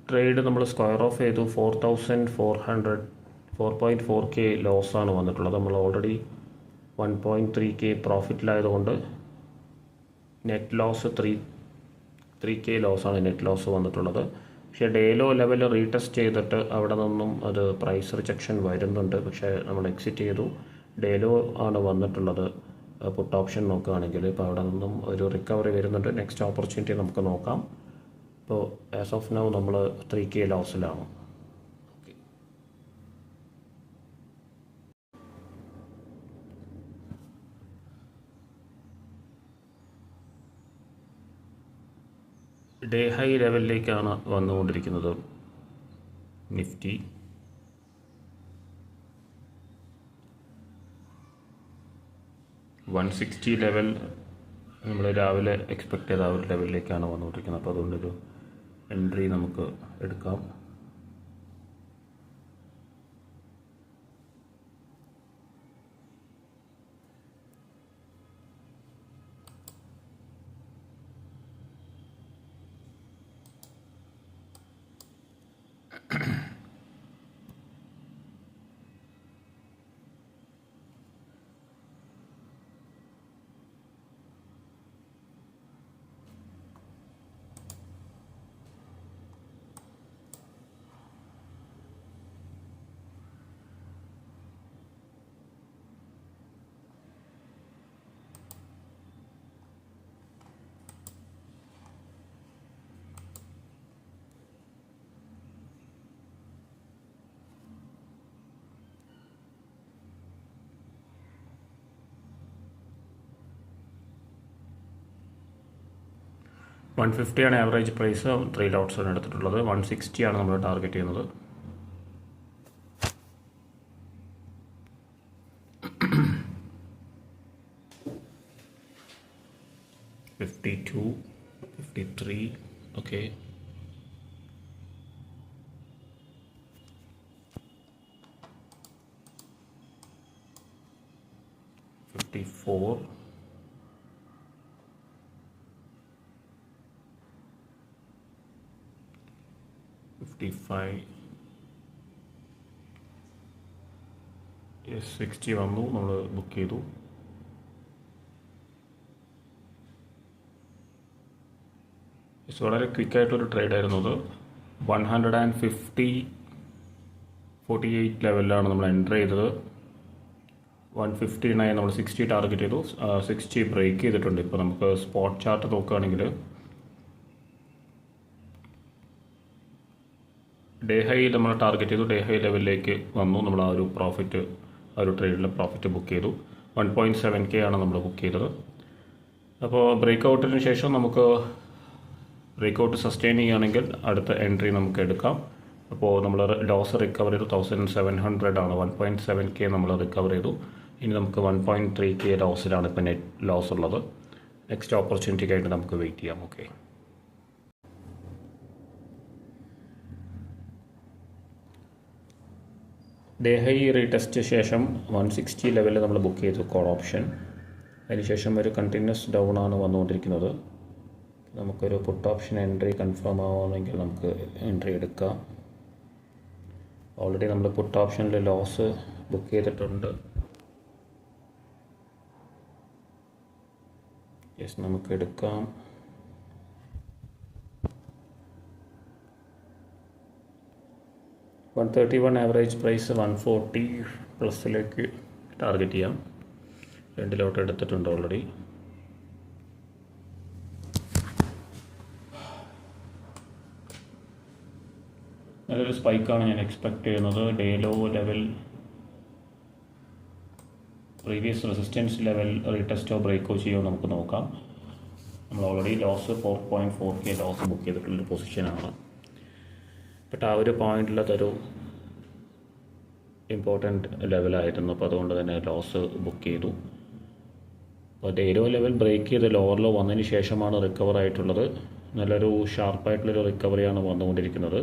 ട്രേഡ് നമ്മൾ സ്ക്വയർ ഓഫ് ചെയ്തു. 4,404.4K ലോസാണ് വന്നിട്ടുള്ളത്. നമ്മൾ ഓൾറെഡി 1.3K പ്രോഫിറ്റിലായതുകൊണ്ട് നെറ്റ് ലോസ് 3K ലോസാണ് നെറ്റ് ലോസ് വന്നിട്ടുള്ളത്. പക്ഷേ ഡേ ലോ ലെവൽ റീടെസ്റ്റ് ചെയ്തിട്ട് അവിടെ നിന്നും അത് പ്രൈസ് റിജക്ഷൻ വരുന്നുണ്ട്. പക്ഷേ നമ്മൾ എക്സിറ്റ് ചെയ്തു. ഡേ ലോ ആണ് വന്നിട്ടുള്ളത്. പുട്ട് ഓപ്ഷൻ നോക്കുകയാണെങ്കിൽ ഇപ്പോൾ അവിടെ നിന്നും ഒരു റിക്കവറി വരുന്നുണ്ട്. നെക്സ്റ്റ് ഓപ്പർച്യൂണിറ്റി നമുക്ക് നോക്കാം. ഇപ്പോൾ ആസ് ഓഫ് നൗ നമ്മൾ 3K ലോസിലാണ്. ഡേ ഹൈ ലെവലിലേക്കാണ് വന്നുകൊണ്ടിരിക്കുന്നത് നിഫ്റ്റി. $160 ലെവൽ നമ്മൾ രാവിലെ എക്സ്പെക്ട് ചെയ്ത ആ ഒരു ലെവലിലേക്കാണ് വന്നുകൊണ്ടിരിക്കുന്നത്. അപ്പോൾ അതുകൊണ്ടൊരു എൻട്രി നമുക്ക് എടുക്കാം. $150 ആണ് ആവറേജ് പ്രൈസ്. 3 ലോട്ട്സ് ആണ് എടുത്തിട്ടുള്ളത്. 160 ആണ് നമ്മൾ ടാർഗറ്റ് ചെയ്യുന്നത്. $52, $53, ഓക്കെ. $54, $55, 60 വന്നു. നമ്മൾ ബുക്ക് ചെയ്തു. വളരെ ക്വിക്കായിട്ടൊരു ട്രേഡായിരുന്നു അത്. 150.48 ലെവലിലാണ് നമ്മൾ എൻ്റർ ചെയ്തത്. 159 നമ്മൾ 60 ടാർഗറ്റ് ചെയ്തു. 60 ബ്രേക്ക് ചെയ്തിട്ടുണ്ട്. ഇപ്പോൾ നമുക്ക് സ്പോട്ട് ചാർട്ട് നോക്കുകയാണെങ്കിൽ ഡേ ഹൈ നമ്മൾ ടാർഗറ്റ് ചെയ്തു. ഡേ ഹൈ ലെവലിലേക്ക് വന്നു. നമ്മൾ ആ ഒരു ട്രേഡിലെ പ്രോഫിറ്റ് ബുക്ക് ചെയ്തു. 1.7K ആണ് നമ്മൾ ബുക്ക് ചെയ്തത്. അപ്പോൾ ബ്രേക്ക് ഔട്ടിന് ശേഷം നമുക്ക് ബ്രേക്ക് ഔട്ട് സസ്റ്റെയിൻ ചെയ്യുകയാണെങ്കിൽ അടുത്ത എൻട്രി നമുക്ക് എടുക്കാം. അപ്പോൾ നമ്മൾ ലോസ് റിക്കവർ ചെയ്തു 1700 ആണ്. 1.7K നമ്മൾ റിക്കവർ ചെയ്തു. ഇനി നമുക്ക് 1.3K ലോസിലാണ് ഇപ്പോൾ നെറ്റ് ലോസ് ഉള്ളത്. നെക്സ്റ്റ് ഓപ്പർച്യൂണിറ്റിക്കായിട്ട് നമുക്ക് വെയിറ്റ് ചെയ്യാം. ഓക്കെ, ഡേ ഹൈ റീടെസ്റ്റ് ശേഷം 160 ലെവലിൽ നമ്മൾ ബുക്ക് ചെയ്തു കോൾ ഓപ്ഷൻ. അതിനുശേഷം ഒരു കണ്ടിന്യൂസ് ഡൗൺ ആണ് വന്നുകൊണ്ടിരിക്കുന്നത്. നമുക്കൊരു പുട്ട് ഓപ്ഷൻ എൻട്രി കൺഫേം ആവുകയാണെങ്കിൽ നമുക്ക് എൻട്രി എടുക്കാം. ഓൾറെഡി നമ്മൾ പുട്ട് ഓപ്ഷനിൽ ലോസ് ബുക്ക് ചെയ്തിട്ടുണ്ട്. യെസ്, നമുക്ക് എടുക്കാം. $131 ആവറേജ് പ്രൈസ് 140 പ്ലസിലേക്ക് ടാർഗറ്റ് ചെയ്യാം. 2 ലോട്ട് എടുത്തിട്ടുണ്ട് ഓൾറെഡി. നല്ലൊരു സ്പൈക്കാണ് ഞാൻ എക്സ്പെക്റ്റ് ചെയ്യുന്നത്. Day low level previous resistance level റീടെസ്റ്റോ ബ്രേക്കോ ചെയ്യുമോ നമുക്ക് നോക്കാം. നമ്മൾ already loss 4.4K loss book ചെയ്തിട്ടുള്ളൊരു പൊസിഷനാണ്. ബട്ട് ആ ഒരു പോയിന്റിലതൊരു ഇമ്പോർട്ടൻറ്റ് ലെവലായിരുന്നു. അപ്പോൾ അതുകൊണ്ട് തന്നെ ലോസ് ബുക്ക് ചെയ്തു. അപ്പോൾ ഡേ ലോ ലെവൽ ബ്രേക്ക് ചെയ്ത് ലോവറിലോ വന്നതിന് ശേഷമാണ് റിക്കവർ ആയിട്ടുള്ളത്. നല്ലൊരു ഷാർപ്പായിട്ടുള്ളൊരു റിക്കവറിയാണ് വന്നുകൊണ്ടിരിക്കുന്നത്.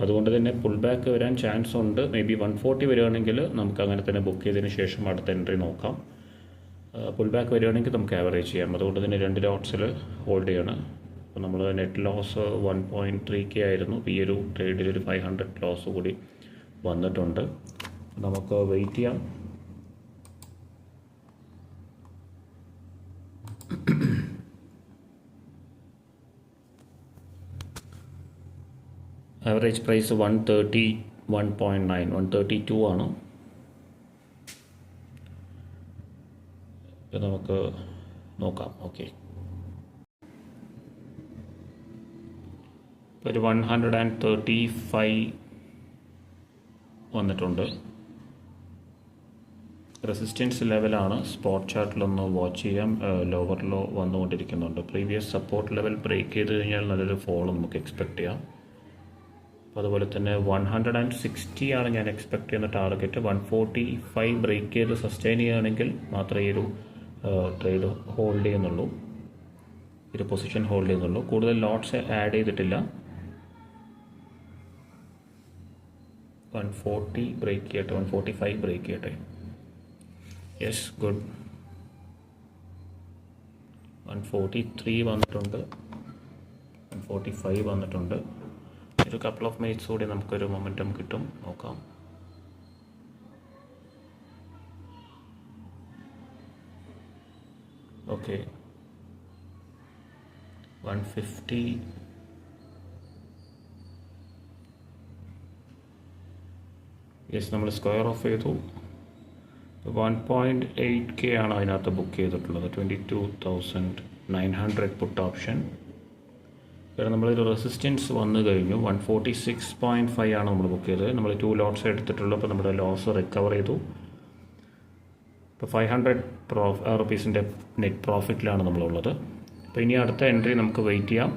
അതുകൊണ്ട് തന്നെ പുൾ ബാക്ക് വരാൻ ചാൻസ് ഉണ്ട്. മേ ബി 140 വരികയാണെങ്കിൽ നമുക്ക് അങ്ങനെ തന്നെ ബുക്ക് ചെയ്തതിന് ശേഷം അടുത്ത എൻട്രി നോക്കാം. പുൾ ബാക്ക് വരികയാണെങ്കിൽ നമുക്ക് ആവറേജ് ചെയ്യാം. അതുകൊണ്ട് തന്നെ 2 ലോട്ട്സിൽ ഹോൾഡ് ചെയ്യണം. അപ്പോൾ നമ്മൾ നെറ്റ് ലോസ് 1.3K ആയിരുന്നു. ഈ ഒരു ട്രേഡിൽ ഒരു 500 ലോസ് കൂടി വന്നിട്ടുണ്ട്. നമുക്ക് വെയിറ്റ് ചെയ്യാം. ആവറേജ് പ്രൈസ് 131.9 132 ആണ്. ഇത് നമുക്ക് നോക്കാം. ഓക്കെ, ഒരു 135 വന്നിട്ടുണ്ട്. റെസിസ്റ്റൻസ് ലെവലാണ്. സ്പോട്ട് ചാർട്ടിലൊന്ന് വാച്ച് ചെയ്യാം. ലോവർ ലോ വന്നുകൊണ്ടിരിക്കുന്നുണ്ട്. പ്രീവിയസ് സപ്പോർട്ട് ലെവൽ ബ്രേക്ക് ചെയ്ത് കഴിഞ്ഞാൽ നല്ലൊരു ഫോൾ നമുക്ക് എക്സ്പെക്റ്റ് ചെയ്യാം. അപ്പോൾ അതുപോലെ തന്നെ 160 ആണ് ഞാൻ എക്സ്പെക്റ്റ് ചെയ്യുന്ന ടാർഗറ്റ്. 145 ബ്രേക്ക് ചെയ്ത് സസ്റ്റെയിൻ ചെയ്യുകയാണെങ്കിൽ മാത്രമേ ഈ ഒരു ട്രേഡ് ഹോൾഡ് ചെയ്യുന്നുള്ളൂ, ഒരു പൊസിഷൻ ഹോൾഡ് ചെയ്യുന്നുള്ളൂ. കൂടുതൽ ലോട്ട്സ് ആഡ് ചെയ്തിട്ടില്ല. 140 ബ്രേക്ക് ചെയ്യട്ടെ, 145 ബ്രേക്ക് ചെയ്യട്ടെ. Yes, good. 143 വന്നിട്ടുണ്ട്, 145 വന്നിട്ടുണ്ട്. ഒരു കപ്പിൾ ഓഫ് മിനിറ്റ്സ് കൂടി നമുക്കൊരു മൊമെൻറ്റം കിട്ടും. നോക്കാം. ഓക്കെ, 150. യെസ്, നമ്മൾ സ്ക്വയർ ഓഫ് ചെയ്തു. 1.8K ആണ് അതിനകത്ത് ബുക്ക് ചെയ്തിട്ടുള്ളത്. 22,900 പുട്ട് ഓപ്ഷൻ. കാരണം നമ്മളൊരു റെസിസ്റ്റൻസ് വന്നു കഴിഞ്ഞു. 146.5 ആണ് നമ്മൾ ബുക്ക് ചെയ്തത്. നമ്മൾ 2 ലോട്ട്സ് എടുത്തിട്ടുള്ളൂ. അപ്പോൾ നമ്മുടെ ലോസ് റിക്കവർ ചെയ്തു. ഇപ്പോൾ 500 റുപ്പീസിൻ്റെ നെറ്റ് പ്രോഫിറ്റിലാണ് നമ്മളുള്ളത്. അപ്പോൾ ഇനി അടുത്ത എൻട്രി നമുക്ക് വെയിറ്റ് ചെയ്യാം.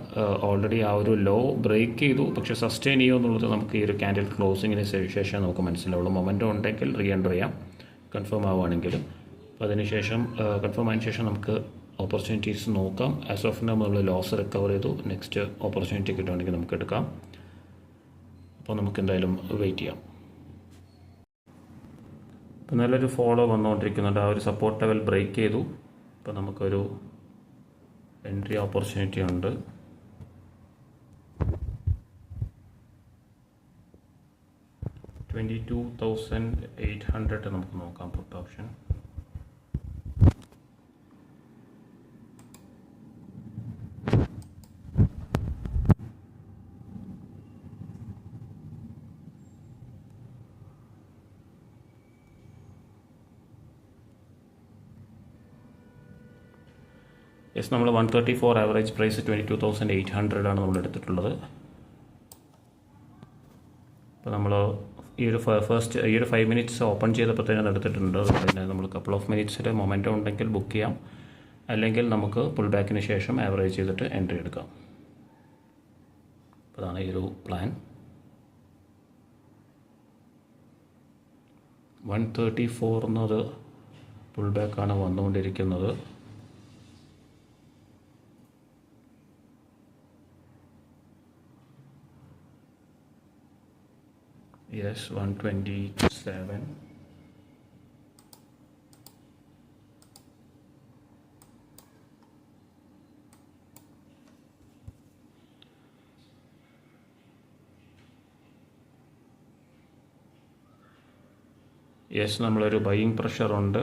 ഓൾറെഡി ആ ഒരു ലോ ബ്രേക്ക് ചെയ്തു. പക്ഷേ സസ്റ്റെയിൻ ചെയ്യുമോ എന്നുള്ളത് നമുക്ക് ഈ ഒരു ക്യാൻഡിൽ ക്ലോസിങ്ങിന് ശേഷം നമുക്ക് മനസ്സിലാവുള്ളൂ. മൊമെൻറ്റം ഉണ്ടെങ്കിൽ റീ എൻട്രി ചെയ്യാം, കൺഫേം ആവുകയാണെങ്കിൽ. അപ്പോൾ അതിനുശേഷം കൺഫേം ആയതിനു ശേഷം നമുക്ക് ഓപ്പർച്യൂണിറ്റീസ് നോക്കാം. ആസ് ഓഫ് നൗ നമ്മൾ ലോസ് റിക്കവർ ചെയ്തു. നെക്സ്റ്റ് ഓപ്പർച്യൂണിറ്റി കിട്ടുകയാണെങ്കിൽ നമുക്ക് എടുക്കാം. അപ്പോൾ നമുക്ക് എന്തായാലും വെയിറ്റ് ചെയ്യാം. ഇപ്പോൾ നല്ലൊരു ഫോളോ വന്നുകൊണ്ടിരിക്കുന്നുണ്ട്. ആ ഒരു സപ്പോർട്ട് ലെവൽ ബ്രേക്ക് ചെയ്തു. ഇപ്പോൾ നമുക്കൊരു എൻട്രി ഓപ്പർച്യൂണിറ്റി ഉണ്ട്. $22,800 നമുക്ക് നോക്കാം പുട്ട് ഓപ്ഷൻ. യെസ്, നമ്മൾ 134 ആവറേജ് പ്രൈസ് 22,800 ആണ് നമ്മൾ എടുത്തിട്ടുള്ളത്. അപ്പോൾ നമ്മൾ ഈ ഒരു ഈ ഒരു 5 മിനിറ്റ്സ് ഓപ്പൺ ചെയ്തപ്പോൾ തന്നെ എടുത്തിട്ടുണ്ട്. പിന്നെ നമ്മൾ കപ്പിൾ ഓഫ് മിനിറ്റ്സിൽ മൊമെൻറ്റം ഉണ്ടെങ്കിൽ ബുക്ക് ചെയ്യാം. അല്ലെങ്കിൽ നമുക്ക് പുൾ ബാക്കിന് ശേഷം ആവറേജ് ചെയ്തിട്ട് എൻട്രി എടുക്കാം. അപ്പോൾ അതാണ് ഈ ഒരു പ്ലാൻ. 134 എന്നത് പുൾ ബാക്കാണ് വന്നുകൊണ്ടിരിക്കുന്നത്. യെസ്, 127. യെസ്, നമ്മളൊരു ബൈയിങ് പ്രഷറുണ്ട്.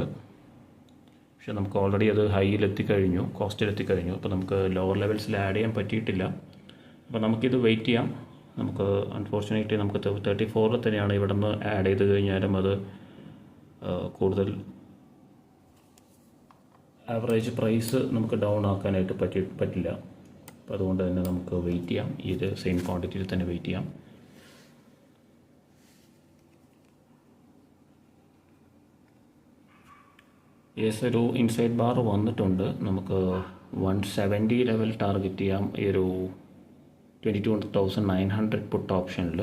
പക്ഷെ നമുക്ക് ഓൾറെഡി അത് ഹൈയിലെത്തിക്കഴിഞ്ഞു, കോസ്റ്റിലെത്തിക്കഴിഞ്ഞു. അപ്പോൾ നമുക്ക് ലോവർ ലെവൽസിൽ ആഡ് ചെയ്യാൻ പറ്റിയിട്ടില്ല. അപ്പോൾ നമുക്കിത് വെയിറ്റ് ചെയ്യാം. നമുക്ക് അൺഫോർച്ചുനേറ്റ്ലി നമുക്ക് 34 തന്നെയാണ്. ഇവിടെ നിന്ന് ആഡ് ചെയ്ത് കഴിഞ്ഞാലും അത് കൂടുതൽ ആവറേജ് പ്രൈസ് നമുക്ക് ഡൗൺ ആക്കാനായിട്ട് പറ്റില്ല. അപ്പോൾ അതുകൊണ്ട് തന്നെ നമുക്ക് വെയിറ്റ് ചെയ്യാം. ഇത് സെയിം ക്വാണ്ടിറ്റിയിൽ തന്നെ വെയിറ്റ് ചെയ്യാം. യെസ്, ഒരു ഇൻസൈഡ് ബാർ വന്നിട്ടുണ്ട്. നമുക്ക് 170 ലെവൽ ടാർഗറ്റ് ചെയ്യാം ഈ ഒരു 22,900 പുട്ട് ഓപ്ഷനിൽ.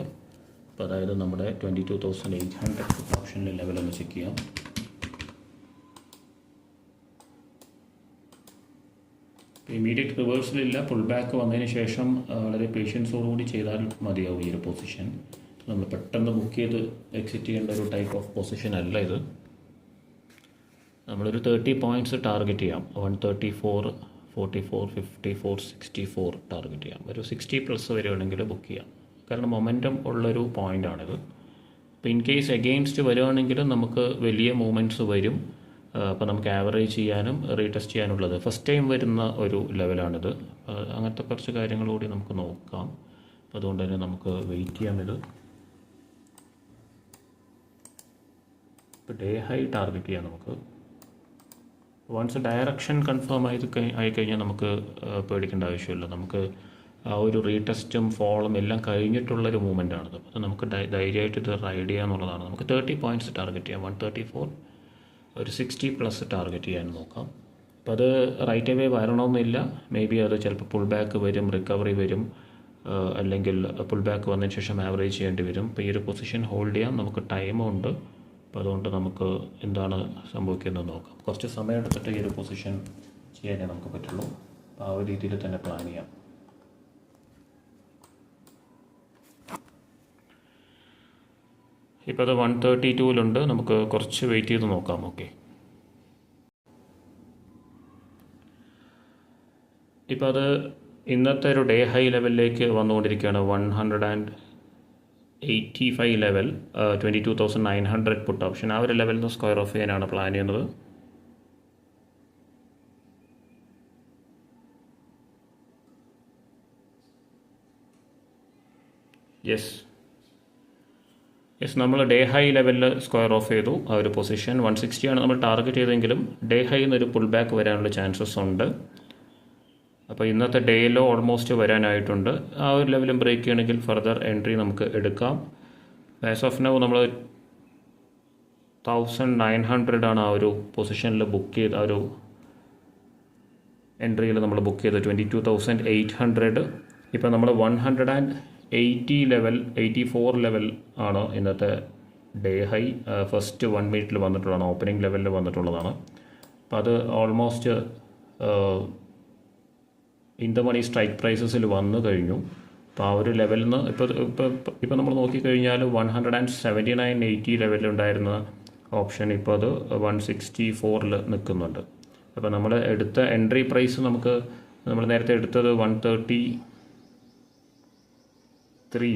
അപ്പോൾ അതായത് നമ്മുടെ 22,800 പുട്ട് ഓപ്ഷനിൽ ലെവലൊന്ന് ചെക്ക് ചെയ്യാം. ഇമീഡിയറ്റ് റിവേഴ്സലില്ല. പുൾ ബാക്ക് വന്നതിന് ശേഷം വളരെ പേഷ്യൻസോടുകൂടി ചെയ്താൽ മതിയാവും ഈ ഒരു പൊസിഷൻ. നമ്മൾ പെട്ടെന്ന് ബുക്ക് ചെയ്ത് എക്സിറ്റ് ചെയ്യേണ്ട ഒരു ടൈപ്പ് ഓഫ് പൊസിഷൻ അല്ല ഇത്. നമ്മളൊരു 30 പോയിൻറ്റ്സ് ടാർഗറ്റ് ചെയ്യാം. 134, 44, 54, 64 ടാർഗറ്റ് ചെയ്യാം. ഒരു 60+ വരികയാണെങ്കിൽ ബുക്ക് ചെയ്യാം. കാരണം മൊമെൻറ്റം ഉള്ളൊരു പോയിൻ്റാണിത്. അപ്പോൾ ഇൻ കേസ് എഗെയിൻസ്റ്റ് വരികയാണെങ്കിൽ നമുക്ക് വലിയ മൂവ്മെൻറ്റ്സ് വരും. അപ്പോൾ നമുക്ക് ആവറേജ് ചെയ്യാനും റീടെസ്റ്റ് ചെയ്യാനുള്ളത് ഫസ്റ്റ് ടൈം വരുന്ന ഒരു ലെവലാണിത്. അങ്ങനത്തെ കുറച്ച് കാര്യങ്ങൾ കൂടി നമുക്ക് നോക്കാം. അപ്പോൾ അതുകൊണ്ട് തന്നെ നമുക്ക് വെയിറ്റ് ചെയ്യാം. ഇത് ഇപ്പോൾ ഡേ ഹൈ ടാർഗറ്റ് ചെയ്യാം നമുക്ക്. വൺസ് ഡയറക്ഷൻ കൺഫേം ആയിക്കഴിഞ്ഞാൽ നമുക്ക് പേടിക്കേണ്ട ആവശ്യമില്ല. നമുക്ക് ആ ഒരു റീടെസ്റ്റും ഫോളും എല്ലാം കഴിഞ്ഞിട്ടുള്ളൊരു മൂവ്മെൻറ്റാണിത്. അത് നമുക്ക് ധൈര്യമായിട്ട് ഇത് റൈഡ് ചെയ്യുക എന്നുള്ളതാണ്. നമുക്ക് 30 പോയിൻറ്റ്സ് ടാർഗറ്റ് ചെയ്യാം. 134, ഒരു 60+ ടാർഗറ്റ് ചെയ്യാൻ നോക്കാം. അപ്പോൾ അത് റൈറ്റ് അവേ വരണമെന്നില്ല. മേ ബി അത് ചിലപ്പോൾ പുൾ ബാക്ക് വരും, റിക്കവറി വരും, അല്ലെങ്കിൽ പുൾ ബാക്ക് വന്നതിന് ശേഷം ആവറേജ് ചെയ്യേണ്ടി വരും. അപ്പോൾ ഈ ഒരു പൊസിഷൻ ഹോൾഡ് ചെയ്യാം. നമുക്ക് ടൈമുണ്ട്. അപ്പോൾ അതുകൊണ്ട് നമുക്ക് എന്താണ് സംഭവിക്കുന്നത് നോക്കാം. കുറച്ച് സമയം എടുത്തിട്ട് ഈ ഒരു പൊസിഷൻ ചെയ്യാനേ നമുക്ക് പറ്റുള്ളൂ. അപ്പോൾ ആ ഒരു രീതിയിൽ തന്നെ പ്ലാൻ ചെയ്യാം. ഇപ്പോൾ അത് 132-ലുണ്ട്. നമുക്ക് കുറച്ച് വെയിറ്റ് ചെയ്ത് നോക്കാം. ഓക്കെ, ഇപ്പോൾ അത് ഇന്നത്തെ ഒരു ഡേ ഹൈ ലെവലിലേക്ക് വന്നുകൊണ്ടിരിക്കുകയാണ്. 185 ലെവൽ, 22,900 പുട്ട് ഓപ്ഷൻ. ആ ഒരു ലെവലിൽ നിന്ന് സ്ക്വയർ ഓഫ് ചെയ്യാനാണ് പ്ലാൻ ചെയ്യുന്നത്. യെസ്, നമ്മൾ ഡേ ഹൈ ലെവലിൽ സ്ക്വയർ ഓഫ് ചെയ്തു. ആ ഒരു പൊസിഷൻ 160 ആണ് നമ്മൾ ടാർഗറ്റ് ചെയ്തെങ്കിലും ഡേ ഹൈ എന്നൊരു പുൾ ബാക്ക് വരാനുള്ള ചാൻസസ് ഉണ്ട്. അപ്പോൾ ഇന്നത്തെ ഡേയിലോ ഓൾമോസ്റ്റ് വരാനായിട്ടുണ്ട്. ആ ഒരു ലെവലും ബ്രേക്ക് ചെയ്യണമെങ്കിൽ ഫർദർ എൻട്രി നമുക്ക് എടുക്കാം. ആസ് ഓഫ് നൗ നമ്മൾ 1900 ആണ് ആ ഒരു പൊസിഷനിൽ ബുക്ക് ചെയ്ത്, ആ ഒരു എൻട്രിയിൽ നമ്മൾ ബുക്ക് ചെയ്ത് 22,800. ഇപ്പോൾ നമ്മൾ 180 ലെവൽ, 84 ലെവൽ ആണ് ഇന്നത്തെ ഡേ ഹൈ. ഫസ്റ്റ് 1 മിനിറ്റിൽ വന്നിട്ടുള്ളതാണ്, ഓപ്പണിംഗ് ലെവലിൽ വന്നിട്ടുള്ളതാണ്. അപ്പോൾ അത് almost in the money strike പ്രൈസസിൽ വന്നു കഴിഞ്ഞു. അപ്പോൾ ആ ഒരു ലെവലിൽ നിന്ന് ഇപ്പോൾ നമ്മൾ നോക്കിക്കഴിഞ്ഞാൽ 179.80 ലെവലിലുണ്ടായിരുന്ന ഓപ്ഷൻ ഇപ്പോൾ അത് 164-ൽ നിൽക്കുന്നുണ്ട്. അപ്പോൾ നമ്മൾ എടുത്ത എൻട്രി പ്രൈസ് നമ്മൾ നേരത്തെ എടുത്തത് 133,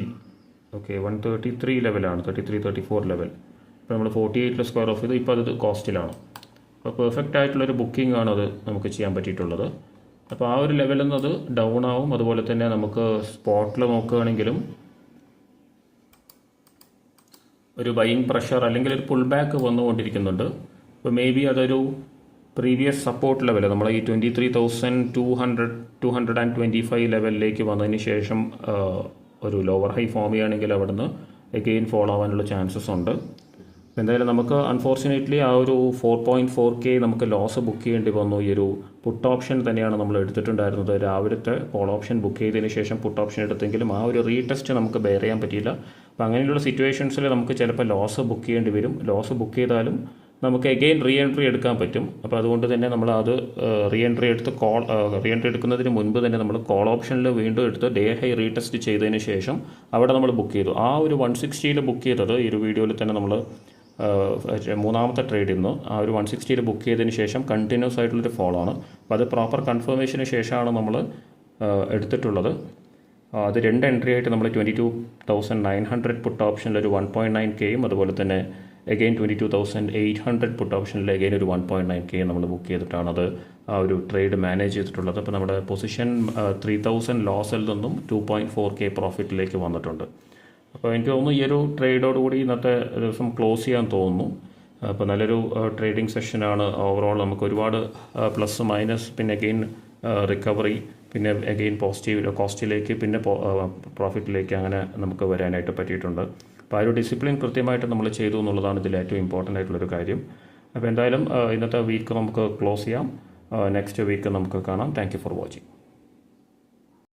ഓക്കെ, 133 ലെവലാണ്, 34 ലെവൽ. ഇപ്പോൾ നമ്മൾ 48-ൽ സ്ക്വയർ ഓഫ് ചെയ്ത് ഇപ്പോൾ അത് കോസ്റ്റിലാണ്. അപ്പോൾ പെർഫെക്റ്റ് ആയിട്ടുള്ളൊരു ബുക്കിംഗ് ആണ് അത് നമുക്ക് ചെയ്യാൻ പറ്റിയിട്ടുള്ളത്. അപ്പോൾ ആ ഒരു ലെവലിൽ നിന്ന് അത് ഡൗൺ ആവും. അതുപോലെ തന്നെ നമുക്ക് സ്പോട്ടിൽ നോക്കുകയാണെങ്കിലും ഒരു ബൈയിങ് പ്രഷർ അല്ലെങ്കിൽ ഒരു പുൾ ബാക്ക് വന്നുകൊണ്ടിരിക്കുന്നുണ്ട്. അപ്പോൾ മേ ബി അതൊരു പ്രീവിയസ് സപ്പോർട്ട് ലെവൽ, നമ്മൾ ഈ 23,225 ലെവലിലേക്ക് വന്നതിന് ശേഷം ഒരു ലോവർ ഹൈ ഫോം ചെയ്യുകയാണെങ്കിൽ അവിടെ നിന്ന് എഗെയിൻ ഫോളോ ആവാനുള്ള ചാൻസസ് ഉണ്ട്. എന്തായാലും നമുക്ക് അൺഫോർച്ചുനേറ്റ്ലി ആ ഒരു 4.4K നമുക്ക് ലോസ് ബുക്ക് ചെയ്യേണ്ടി വന്നു. ഈ ഒരു പുട്ട് ഓപ്ഷൻ തന്നെയാണ് നമ്മൾ എടുത്തിട്ടുണ്ടായിരുന്നത്. രാവിലത്തെ കോൾ ഓപ്ഷൻ ബുക്ക് ചെയ്തതിന് ശേഷം പുട്ട് ഓപ്ഷൻ എടുത്തെങ്കിലും ആ ഒരു റീടെസ്റ്റ് നമുക്ക് ബെയർ ചെയ്യാൻ പറ്റിയില്ല. അപ്പോൾ അങ്ങനെയുള്ള സിറ്റുവേഷൻസിൽ നമുക്ക് ചിലപ്പോൾ ലോസ് ബുക്ക് ചെയ്യേണ്ടി വരും. ലോസ് ബുക്ക് ചെയ്താലും നമുക്ക് എഗെയിൻ റീ എൻട്രി എടുക്കാൻ പറ്റും. അപ്പോൾ അതുകൊണ്ട് തന്നെ നമ്മൾ അത് റീ എൻട്രി എടുക്കുന്നതിന് മുൻപ് തന്നെ നമ്മൾ കോൾ ഓപ്ഷനിൽ വീണ്ടും എടുത്ത് ഡേ ഹൈ റീടെസ്റ്റ് ചെയ്തതിന് ശേഷം അവിടെ നമ്മൾ ബുക്ക് ചെയ്തു. ആ ഒരു 160 ബുക്ക് ചെയ്തത് ഈ ഒരു വീഡിയോയിൽ തന്നെ നമ്മൾ മൂന്നാമത്തെ ട്രേഡിൽ നിന്ന് ആ ഒരു 160 ബുക്ക് ചെയ്തതിന് ശേഷം കണ്ടിന്യൂസ് ആയിട്ടുള്ളൊരു ഫോളോ ആണ്. അപ്പോൾ അത് പ്രോപ്പർ കൺഫർമേഷന് ശേഷമാണ് നമ്മൾ എടുത്തിട്ടുള്ളത്. അത് 2 എൻട്രി ആയിട്ട് നമ്മൾ 22,900 പുട്ട് ഓപ്ഷനിൽ ഒരു 1.9Kയും അതുപോലെ തന്നെ അഗെയിൻ 22,800 പുട്ട് ഓപ്ഷനിൽ അഗെയിൻ ഒരു 1.9K നമ്മൾ ബുക്ക് ചെയ്തിട്ടാണ് അത് ആ ഒരു ട്രേഡ് മാനേജ് ചെയ്തിട്ടുള്ളത്. അപ്പോൾ നമ്മുടെ പൊസിഷൻ 3,000 ലോസിൽ നിന്നും 2.4K പ്രോഫിറ്റിലേക്ക് വന്നിട്ടുണ്ട്. അപ്പോൾ എനിക്ക് തോന്നുന്നു ഈ ഒരു ട്രേഡോടുകൂടി ഇന്നത്തെ ദിവസം ക്ലോസ് ചെയ്യാൻ തോന്നുന്നു. അപ്പോൾ നല്ലൊരു ട്രേഡിംഗ് സെഷനാണ്. ഓവറോൾ നമുക്ക് ഒരുപാട് പ്ലസ് മൈനസ് പിന്നെ അഗെയിൻ റിക്കവറി പിന്നെ അഗെയിൻ പോസിറ്റീവ് കോസ്റ്റിലേക്ക് പിന്നെ പ്രോഫിറ്റിലേക്ക് അങ്ങനെ നമുക്ക് വരാനായിട്ട് പറ്റിയിട്ടുണ്ട്. അപ്പോൾ ആ ഒരു ഡിസിപ്ലിൻ കൃത്യമായിട്ട് നമ്മൾ ചെയ്തു എന്നുള്ളതാണ് ഇതിൽ ഏറ്റവും ഇമ്പോർട്ടൻ്റ് ആയിട്ടുള്ളൊരു കാര്യം. അപ്പോൾ എന്തായാലും ഇന്നത്തെ വീക്ക് നമുക്ക് ക്ലോസ് ചെയ്യാം. നെക്സ്റ്റ് വീക്ക് നമുക്ക് കാണാം. Thank you for watching.